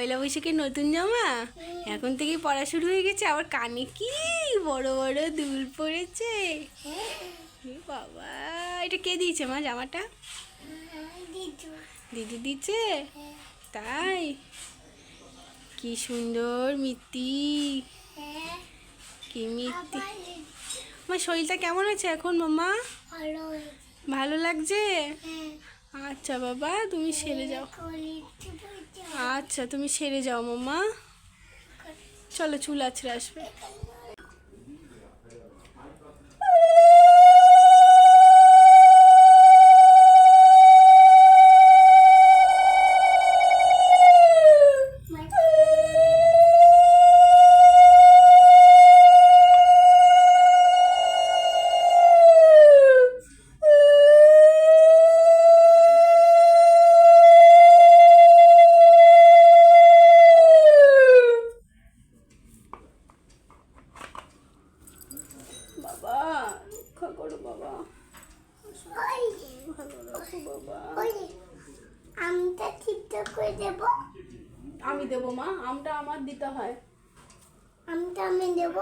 পয়লা বৈশাখের নতুন জামা এখন থেকেই পড়া শুরু হয়ে গেছে। আবার কানে কি বড় বড় দুল পড়েছে। বাবা, এটা কে দিয়েছে মা জামাটা? দিদি দিচ্ছে? তাই? কি সুন্দর মিত্তি, কি মিত্তি। আমার শরীরটা কেমন আছে এখন মাম্মা? ভালো লাগছে? আচ্ছা বাবা, তুমি সেরে যাও। আচ্ছা তুমি সেরে যাও মাম্মা। চলো, চুল আছড়ে আসবে। বাবা রক্ষা করো বাবা, ভালো রাখো বাবা। আমটা ঠিকঠাক করে দেব? আমি দেবো মা, আমটা আমার দিতে হয়। আমটা আমি দেব?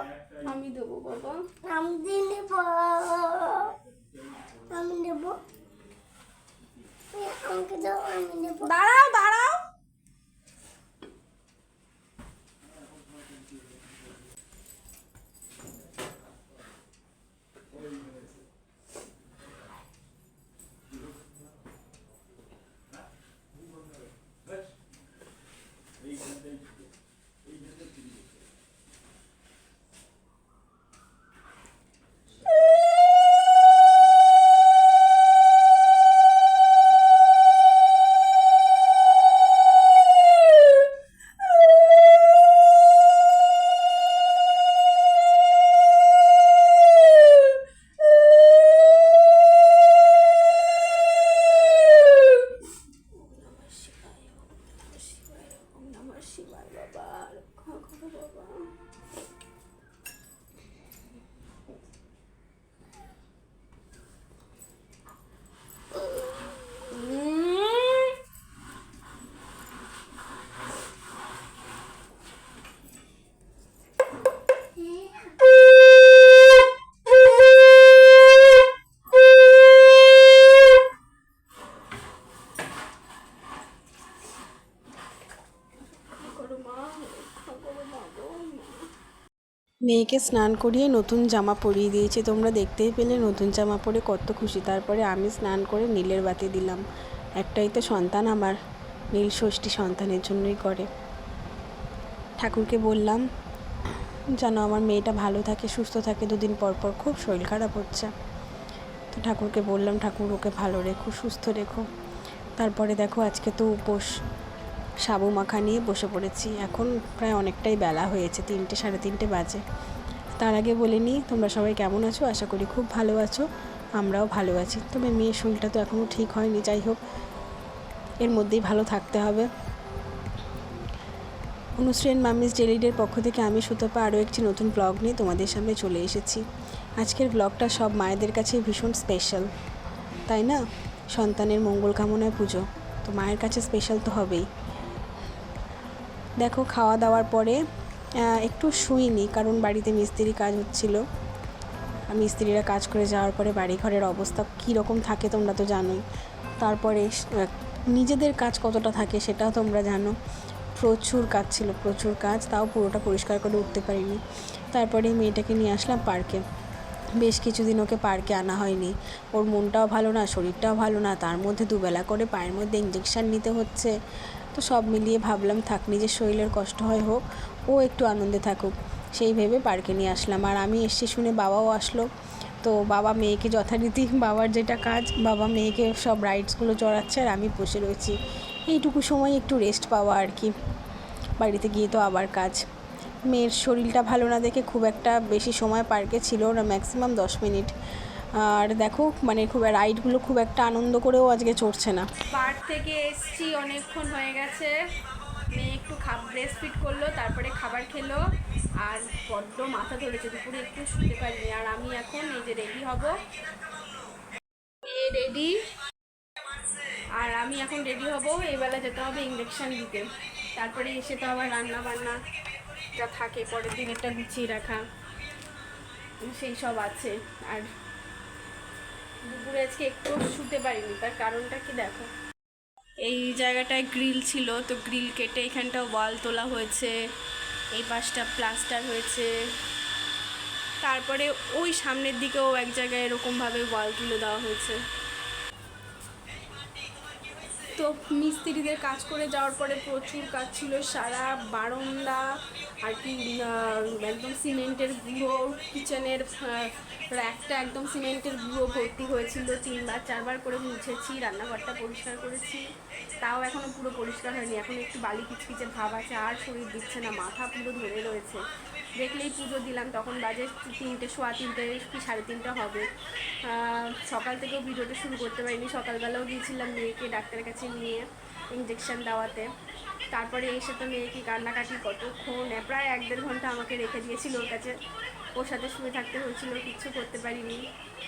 আমি দেবো বাবা। আম দিয়ে নেব, আমি দেব। আমাকে দাও, আমি দেব। দাঁড়াও দাঁড়াও, শিবায় বাবা, রক্ষা করো বাবা। মেয়েকে স্নান করিয়ে নতুন জামা পরিয়ে দিয়েছি, তোমরা দেখতেই পেলে নতুন জামা পরে কত খুশি। তারপরে আমি স্নান করে নীলের বাতি দিলাম। একটাই তো সন্তান আমার, নীল ষষ্ঠী সন্তানের জন্যই করে। ঠাকুরকে বললাম যেন আমার মেয়েটা ভালো থাকে, সুস্থ থাকে। দুদিন পর পর খুব শরীর খারাপ হচ্ছে, তো ঠাকুরকে বললাম ঠাকুর ওকে ভালো রেখো, সুস্থ রেখো। তারপরে দেখো আজকে তো উপোস, সাবু মাখা নিয়ে বসে পড়েছি। এখন প্রায় অনেকটাই বেলা হয়েছে, 3টে সাড়ে 3টে বাজে। তার আগে বলে নিই তোমরা সবাই কেমন আছো, আশা করি খুব ভালো আছো। আমরাও ভালো আছি। তবে মেয়ের শরীরটা তো এখনও ঠিক হয়নি, যাই হোক এর মধ্যেই ভালো থাকতে হবে। অনুশ্রী এন্ড মাম্মিস ডেলিডের পক্ষ থেকে আমি সুতপা আরও একটি নতুন ব্লগ নিয়ে তোমাদের সামনে চলে এসেছি। আজকের ব্লগটা সব মায়েদের কাছে ভীষণ স্পেশাল, তাই না? সন্তানের মঙ্গল কামনায় পুজো, তো মায়ের কাছে স্পেশাল তো হবেই। দেখো খাওয়া দাওয়ার পরে একটু শুইনি, কারণ বাড়িতে মিস্ত্রি কাজ হচ্ছিল। মিস্ত্রিরা কাজ করে যাওয়ার পরে বাড়ি ঘরের অবস্থা কী রকম থাকে তোমরা তো জানোই। তারপরে নিজেদের কাজ কতটা থাকে সেটাও তোমরা জানো। প্রচুর কাজ ছিল, প্রচুর কাজ, তাও পুরোটা পরিষ্কার করে উঠতে পারিনি। তারপরে মেয়েটাকে নিয়ে আসলাম পার্কে। বেশ কিছুদিন ওকে পার্কে আনা হয়নি, ওর মনটাও ভালো না, শরীরটাও ভালো না, তার মধ্যে দুবেলা করে পায়ের মধ্যে ইঞ্জেকশান নিতে হচ্ছে। তো সব মিলিয়ে ভাবলাম থাক, নিজের শরীরের কষ্ট হয় হোক, ও একটু আনন্দে থাকুক, সেই ভেবে পার্কে নিয়ে আসলাম। আর আমি এসছি শুনে বাবাও আসলো। তো বাবা মেয়েকে যথারীতি বাবার যেটা কাজ, বাবা মেয়েকে সব রাইডসগুলো চড়াচ্ছে আর আমি বসে রয়েছি। এইটুকু সময় একটু রেস্ট পাওয়া আর কি, বাড়িতে গিয়ে তো আবার কাজ। মেয়ের শরীরটা ভালো না দেখে খুব একটা বেশি সময় পার্কে ছিল না, ম্যাক্সিমাম 10 মিনিট। আর দেখো মানে খুব রাইডগুলো খুব একটা আনন্দ করেও আজকে চড়ছে না। পার্ক থেকে এসছি, অনেকক্ষণ হয়ে গেছে। মেয়ে একটু ব্রেস্ট ফিট করলো, তারপরে খাবার খেলো, আর বড্ড মাথা ধরেছে, দুপুরে একটু শুতে পারিনি। আর আমি এখন এই যে রেডি হব, মেয়ে রেডি, আর আমি এখন রেডি হব। এইবেলা যেতে হবে ইঞ্জেকশন দিতে। তারপরে এসে তো আবার রান্না বান্না যা থাকে পরের দিনেরটা গুছিয়ে রাখা, সেই সব আছে। আর দুপুরে আজকে একটু শুতে পারিনি, তার কারণটা কি দেখো, এই জায়গাটায় গ্রিল ছিল, তো গ্রিল কেটে এখানটা ওয়াল তোলা হয়েছে, এই পাশটা প্লাস্টার হয়েছে, তারপরে ওই সামনের দিকেও এক জায়গায় এরকমভাবে ওয়াল তুলে দেওয়া হয়েছে। তো মিস্ত্রিদের কাজ করে যাওয়ার পরে প্রচুর কাজ ছিল, সারা বারান্দা আর কি একদম সিমেন্টের গুঁড়ো, কিচেনের র্যাকটা একদম সিমেন্টের গুঁড়ো ভর্তি হয়েছিল, 3-4বার করে মুছেছি, রান্নাঘরটা পরিষ্কার করেছি, তাও এখনও পুরো পরিষ্কার হয়নি, এখন একটু বালি কিচকিচে ভাব আছে, আর শরীর দিচ্ছে না, মাথা পুরো ধরে রয়েছে। দেখলেই পুজো দিলাম তখন বাজে 3টে, সোয়া 3টে কি 3:30 হবে। সকাল থেকেও ভিডিওটা শুরু করতে পারিনি, সকালবেলাও গিয়েছিলাম মেয়েকে ডাক্তারের কাছে নিয়ে ইঞ্জেকশন দেওয়াতে, তারপরে এসে তো মেয়েকে কান্নাকাটি কতক্ষণ, প্রায় 1-1.5 ঘন্টা আমাকে রেখে দিয়েছিল ওর কাছে, ওর সাথে শুয়ে থাকতে হয়েছিল, কিচ্ছু করতে পারিনি।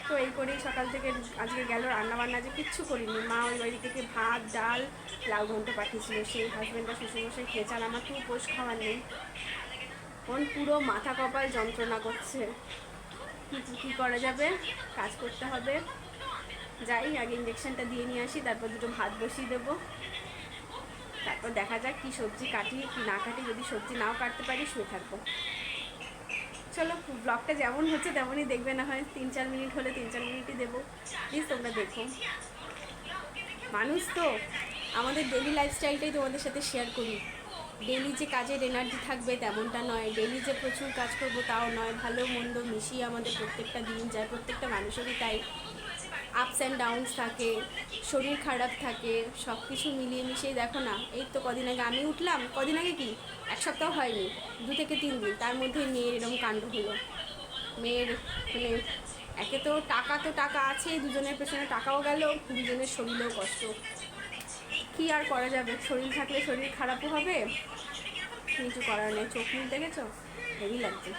তো এই করেই সকাল থেকে আজকে গেল, রান্নাবান্না যে কিচ্ছু করিনি, মা ওই বাড়ি থেকে ভাত ডাল লাউ ঘন্ট পাঠিয়েছিল, সেই হাজব্যান্ডটা শ্বশুরমশাই খেয়েছে, আর আমাকে উপোস খাওয়ার নেই, কোন পুরো মাথা কপাল যন্ত্রণা করছে, কী করা যাবে, কাজ করতে হবে। যাই আগে ইঞ্জেকশনটা দিয়ে নিয়ে আসি, তারপর 2টো ভাত বসিয়ে দেবো, তারপর দেখা যাক কী সবজি কাটি কি না কাটি, যদি সবজি নাও কাটতে পারি শুয়ে থাকবো। চলো ব্লগটা যেমন হচ্ছে তেমনই দেখবে, না হয় 3-4 মিনিট হলে 3-4 মিনিটই দেবো, প্লিজ তোমরা দেখো। মানুষ তো, আমাদের ডেলি লাইফস্টাইলটাই তোমাদের সাথে শেয়ার করি, ডেলি যে কাজের এনার্জি থাকবে তেমনটা নয়, ডেলি যে প্রচুর কাজ করবো তাও নয়, ভালো মন্দ মিশিয়ে আমাদের প্রত্যেকটা দিন যায়, প্রত্যেকটা মানুষেরই তাই আপস অ্যান্ড ডাউনস থাকে, শরীর খারাপ থাকে, সব কিছু মিলিয়ে মিশিয়ে দেখো না, এই তো কদিন আগে আমি উঠলাম, কদিন আগে কি 1 সপ্তাহ হয়নি, 2 থেকে 3 দিন, তার মধ্যে মেয়ের এরকম কাণ্ড হলো। মেয়ের মানে একে তো টাকা আছে, দুজনের পেছনে টাকাও গেল, দুজনের শরীরেও কষ্ট, কি আর করা যাবে, শরীর থাকলে শরীর খারাপও হবে, কিছু করার নেই। চোখ মুখ দেখেছো, হেভি লাগছে।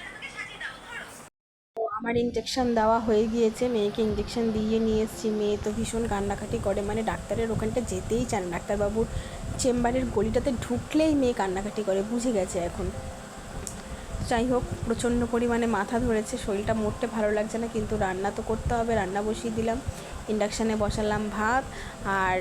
আমার ইঞ্জেকশন দেওয়া হয়ে গিয়েছে, মেয়েকে ইঞ্জেকশন দিয়ে নিয়ে এসেছি, মেয়ে তো ভীষণ কান্নাকাটি করে, মানে ডাক্তারের ওখানটা যেতেই চান, ডাক্তারবাবুর চেম্বারের গলিটাতে ঢুকলেই মেয়ে কান্নাকাটি করে, বুঝে গেছে এখন। যাই হোক, প্রচণ্ড পরিমাণে মাথা ধরেছে, শরীরটা মোটে ভালো লাগছে না, কিন্তু রান্না তো করতে হবে, রান্না বসিয়ে দিলাম, ইন্ডাকশানে বসালাম ভাত, আর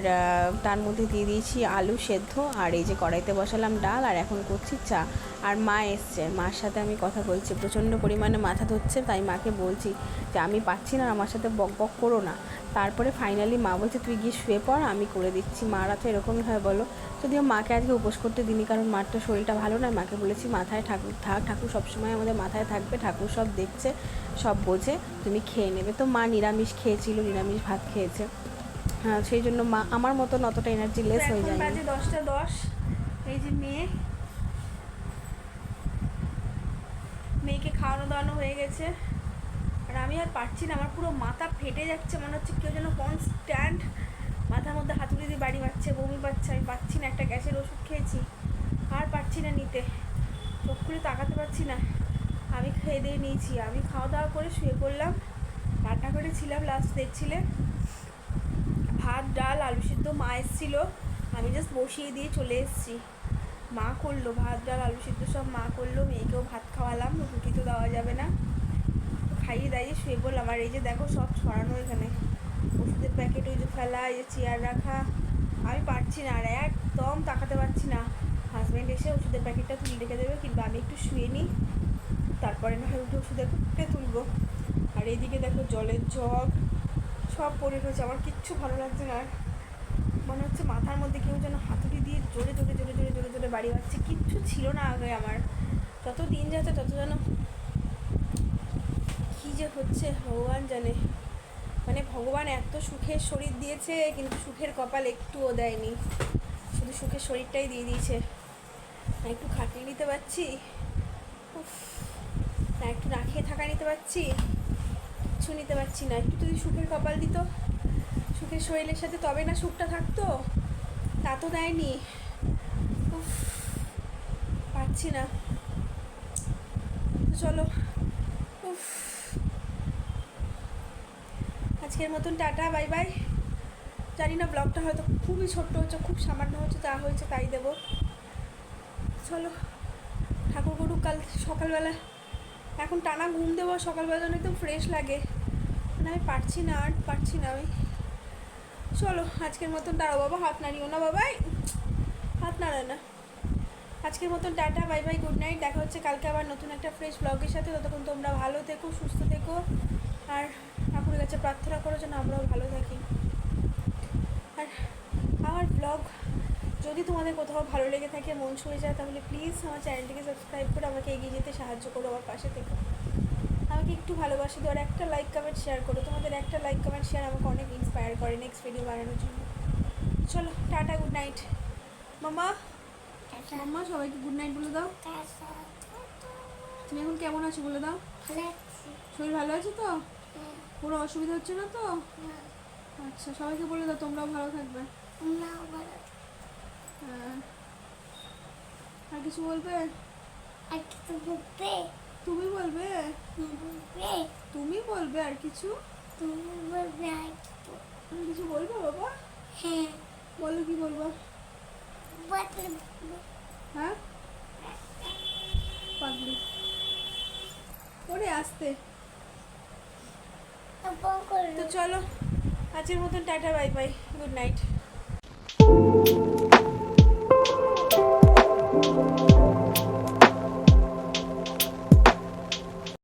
তার মধ্যে দিয়ে দিয়েছি আলু সেদ্ধ, আর এই যে কড়াইতে বসালাম ডাল, আর এখন করছি চা। আর মা এসছে, মার সাথে আমি কথা বলছি, প্রচণ্ড পরিমাণে মাথা ধরছে, তাই মাকে বলছি যে আমি পাচ্ছি না, আমার সাথে বক বক করো না। তারপরে ফাইনালি মা বলছে তুই গিয়ে শুয়ে পড়, আমি করে দিচ্ছি। মারা তো এরকমই হয় বলো, যদিও মাকে আজকে উপোস করতে দিনই, কারণ মার তো শরীরটা ভালো নয়, মাকে বলেছি মাথায় ঠাকুর থাক, ঠাকুর সবসময় আমাদের মাথায় থাকবে, ঠাকুর সব দেখছে, সব বোঝে, তুমি খেয়ে নেবে। তো মা নিরামিষ খেয়েছিল, নিরামিষ ভাত খেয়েছে, হ্যাঁ, সেই জন্য মা আমার মতন অতটা এনার্জি লেস হয়ে যায়। বাজে 10টা 10, এই যে মেয়েকে খাওয়ানো দাওয়ানো হয়ে গেছে, আর আমি আর পারছি না, আমার পুরো মাথা ফেটে যাচ্ছে, মনে হচ্ছে কেউ যেন কনস্ট্যান্ট মাথার মধ্যে হাতুড়ি দিয়ে বাড়ি মারছে, বমি পাচ্ছে, আমি পাচ্ছি না, একটা গ্যাসের ওষুধ খেয়েছি, আর পারছি না নিতে, চোখ খুলে তাকাতে পারছি না। আমি খেয়ে দিয়ে নিয়েছি, আমি খাওয়া দাওয়া করে শুয়ে পড়লাম, রান্না করেছিলাম লাস্ট দেখছিলে, ভাত ডাল আলু সিদ্ধ, মা এসেছিলো, আমি জাস্ট বসিয়ে দিয়ে চলে এসেছি, মা করলো ভাত ডাল আলু সিদ্ধ সব মা করলো, মেয়েকেও ভাত খাওয়ালাম, রুটি তো দেওয়া যাবে না, খাইয়ে দাইয়ে শুয়ে পড়লাম। আর এই যে দেখো সব ছড়ানো এখানে, ওষুধের প্যাকেট ওই যে ফেলা, এই যে চেয়ার রাখা, আমি পারছি না, আর একদম তাকাতে পারছি না। হাজব্যান্ড এসে ওষুধের প্যাকেটটা তুলে রেখে দেবে, কিন্তু আমি একটু শুয়ে নিই, তারপরে না হয় উঠে ওষুধের প্যাকেটটা তুলবো। আর এইদিকে দেখো জলের জগ সব পড়ে রয়েছে, আমার কিচ্ছু ভালো লাগছে না, মনে হচ্ছে মাথার মধ্যে কেউ যেন হাতুড়ি দিয়ে জোরে জোরে জোরে জোরে জোরে জোরে বাড়ি মারছে, কিচ্ছু ছিল না আগে আমার, যত দিন যাচ্ছে তত যেন কী যে হচ্ছে ভগবান জানে, মানে ভগবান এত সুখের শরীর দিয়েছে, কিন্তু সুখের কপাল একটুও দেয়নি, শুধু সুখের শরীরটাই দিয়ে দিয়েছে, না একটু খাটিয়ে নিতে পারছি, না একটু না খেয়ে থাকা নিতে পারছি, কিচ্ছু নিতে পারছি না। একটু যদি সুখের কপাল দিত, সুখের শরীরের সাথে, তবে না সুখটা থাকতো, তা তো দেয়নি, পারছি না। চলো আজকের মতন টাটা, বাই বাই। জানি না ব্লগটা হয়তো খুবই ছোট্ট হচ্ছে, খুব সামান্য হচ্ছে, তা হয়েছে তাই দেবো। চলো ঠাকুর করুক কাল সকালবেলা। এখন টানা ঘুম দেবো, সকালবেলা যেন একদম ফ্রেশ লাগে। মানে আমি পারছি না, আর পারছি না আমি। চলো আজকের মতন, দাঁড়াও বাবা, হাত নাড়িও না বাবাই, হাত নাড়া না। আজকের মতন tata, bye bye, good night. দেখা হচ্ছে কালকে আবার নতুন একটা ফ্রেশ ব্লগের সাথে। ততক্ষণ তোমরা ভালো থেকো, সুস্থ থেকো, আর ঠাকুরের কাছে প্রার্থনা করো যেন আমরাও ভালো থাকি। আর আমার ব্লগ যদি তোমাদের কোথাও ভালো লেগে থাকে, মন ছুঁয়ে যায়, তাহলে প্লিজ আমার চ্যানেলটিকে সাবস্ক্রাইব করে আমাকে এগিয়ে যেতে সাহায্য করো, আমার পাশে থেকো। আমাকে একটু ভালোবাসি দেওয়ার, একটা লাইক কমেন্ট শেয়ার করো। তোমাদের একটা লাইক কমেন্ট শেয়ার আমাকে অনেক ইন্সপায়ার করে নেক্সট ভিডিও বানানোর জন্য। চলো টাটা, গুড নাইট। মাম্মা, মাম্মা সবাইকে গুড নাইট বলে দাও। তুমি এখন কেমন আছো বলে দাও। শরীর ভালো আছে তো? কোনো অসুবিধা হচ্ছে না তো? আচ্ছা, সবাইকে বলে দাও তোমরাও ভালো থাকবে। হ্যাঁ, আর কিছু বলবে? তুমি বলবে? তুমি বলবে আর কিছু? তুমি কিছু বলবে বাবা? বলো, কি বলবো? হ্যাঁ, পাগলি ওরে আসতে। তো চলো আজকের মতন tata, bye bye, good night.